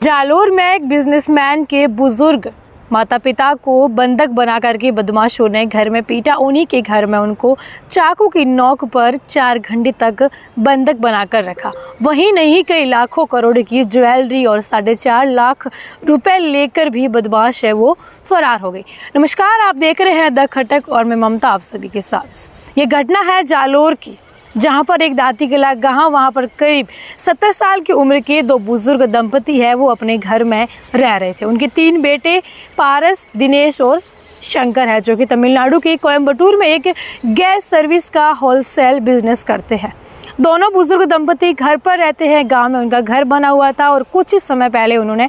जालोर में एक बिजनेसमैन के बुजुर्ग माता पिता को बंधक बना करके बदमाशों ने घर में पीटा। उन्हीं के घर में उनको चाकू की नोक पर 4 घंटे तक बंधक बनाकर रखा। वहीं नहीं, कई लाखों करोड़ की ज्वेलरी और 4.5 लाख रुपए लेकर भी बदमाश है वो फरार हो गई। नमस्कार, आप देख रहे हैं द खटक और मैं ममता आप सभी के साथ। ये घटना है जालोर की, जहां पर एक दाती गला गांव, वहां पर करीब 70 साल की उम्र के 2 बुजुर्ग दंपति है वो अपने घर में रह रहे थे। उनके 3 बेटे पारस, दिनेश और शंकर है, जो कि तमिलनाडु के कोयम्बटूर में एक गैस सर्विस का होलसेल बिजनेस करते हैं। दोनों बुजुर्ग दंपति घर पर रहते हैं। गांव में उनका घर बना हुआ था और कुछ ही समय पहले उन्होंने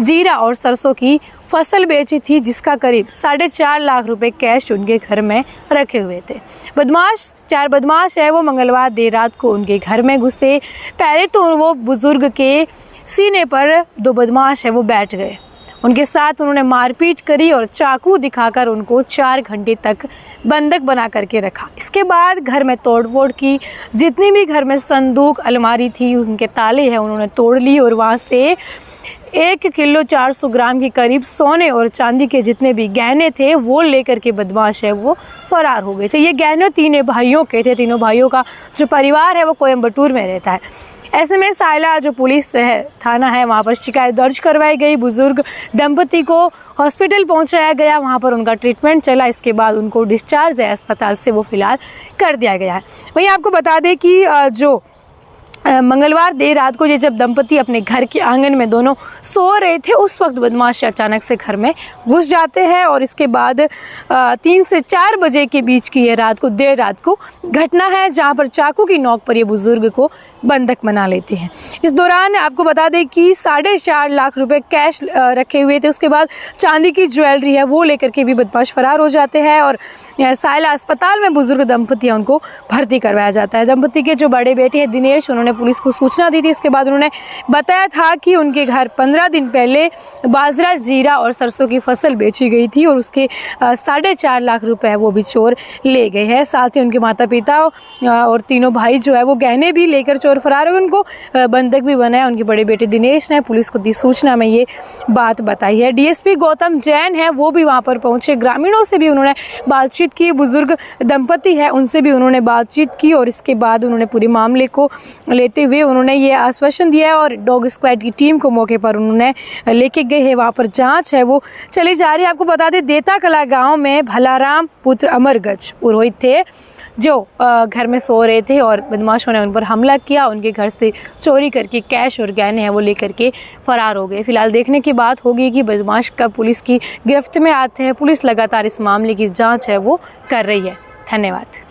जीरा और सरसों की फसल बेची थी, जिसका करीब 4.5 लाख रुपए कैश उनके घर में रखे हुए थे। चार बदमाश है वो मंगलवार देर रात को उनके घर में घुसे। पहले तो वो बुजुर्ग के सीने पर 2 बदमाश है वो बैठ गए। उनके साथ उन्होंने मारपीट करी और चाकू दिखाकर उनको 4 घंटे तक बंधक बना करके रखा। इसके बाद घर में तोड़फोड़ की। जितनी भी घर में संदूक, अलमारी थी, उनके ताले हैं उन्होंने तोड़ ली और वहाँ से 1 किलो 400 ग्राम के करीब सोने और चांदी के जितने भी गहने थे वो लेकर के बदमाश है वो फरार हो गए थे। ये गहने 3 भाइयों के थे। तीनों भाइयों का जो परिवार है वो कोयम्बटूर में रहता है। ऐसे में सायला जो पुलिस है, थाना है, वहाँ पर शिकायत दर्ज करवाई गई। बुजुर्ग दंपति को हॉस्पिटल पहुँचाया गया, वहाँ पर उनका ट्रीटमेंट चला। इसके बाद उनको डिस्चार्ज है अस्पताल से वो फिलहाल कर दिया गया है। वहीं आपको बता दें कि जो मंगलवार देर रात को ये जब दंपति अपने घर के आंगन में दोनों सो रहे थे, उस वक्त बदमाश अचानक से घर में घुस जाते हैं और इसके बाद 3 से 4 बजे के बीच की ये देर रात को घटना है, जहां पर चाकू की नोक पर ये बुजुर्ग को बंधक बना लेते हैं। इस दौरान आपको बता दें कि 4.5 लाख रुपए कैश रखे हुए थे। उसके बाद चांदी की ज्वेलरी है वो लेकर के भी बदमाश फरार हो जाते हैं और सायला अस्पताल में बुजुर्ग दंपति है उनको भर्ती करवाया जाता है। दंपति के जो बड़े बेटे हैं दिनेश, उन्होंने पुलिस को सूचना दी थी। इसके बाद उन्होंने बताया था कि उनके घर 15 दिन पहले बाजरा, जीरा और सरसों की फसल बेची गई थी और उसके 4.5 लाख रुपए वो भी चोर ले गए हैं। साथ ही उनके माता पिता और तीनों भाई जो है वो गहने भी लेकर चोर फरार हो गए। उनको बंधक भी बनाया। उनके बड़े बेटे दिनेश ने पुलिस को दी सूचना में ये बात बताई है। डीएसपी गौतम जैन है वो भी वहां पर पहुंचे। ग्रामीणों से भी उन्होंने बातचीत की। बुजुर्ग दंपति है उनसे भी उन्होंने बातचीत की और इसके बाद उन्होंने पूरे मामले को लेते हुए उन्होंने ये आश्वासन दिया है और डॉग स्क्वाड की टीम को मौके पर उन्होंने लेके गए हैं। वहाँ पर जांच है वो चली जा रही है। आपको बता दें, देता कला गांव में भलाराम पुत्र अमरगज पुरोहित थे, जो घर में सो रहे थे और बदमाशों ने उन पर हमला किया। उनके घर से चोरी करके कैश और गहने हैं वो लेकर के फरार हो गए। फिलहाल देखने की बात होगी कि बदमाश कब पुलिस की गिरफ्त में आते हैं। पुलिस लगातार इस मामले की जाँच है वो कर रही है। धन्यवाद।